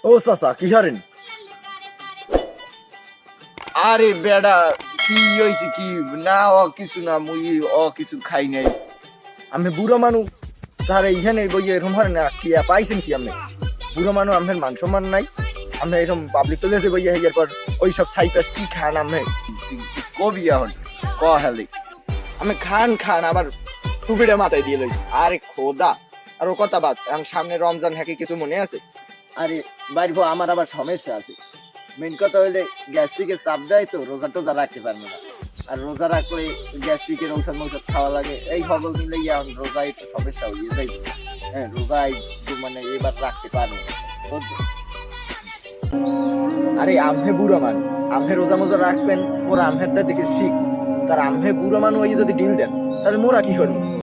ও চাচা কি হারেন? আরে বেডা কি হয়েছে কি? না কিছু না, মুই কিছু খাই নাই। আমি বুড়ো মানুষ, তার এইখানে বইয়ে এরকম হারেন না কি পাইছেন কি? আপনি বুড়ো মানুষ, আপনার মান সম্মান নাই? আপনি এরকম পাবলিক প্লেসে বইয়ে হেয়ার পর ওই সব সাইপাস কি খান? আপনি কবি এখন ক হেলি আমি খান খান আবার টুপিটা মাথায় দিয়ে লইছি। আরে খোদা, আর ও কথা বাদ, এখন সামনে রমজান, হ্যাঁ কিছু মনে আছে? আরে বাইর আমার আবার সমস্যা আছে। মেন কথা হইলে গ্যাস্ট্রিকের চাপ দেয়, তো রোজা টোজা রাখতে পারবো না। আর রোজা রাখলে গ্যাস্ট্রিকের ঔষধ মৌষধ খাওয়া লাগে, এই সকল মিলে এখন রোজা একটু সমস্যা হয়ে যাই। হ্যাঁ রোজাই মানে এবার রাখতে পারবো না। আরে আমহে বুড়ো মানুষ, আমহে রোজা মোজা রাখবেন, ওরা আমহেরটা দেখে শিখ। তার আমহে বুড়ো মানুষ যদি ডিল দেন তাহলে মোরা কি করবো?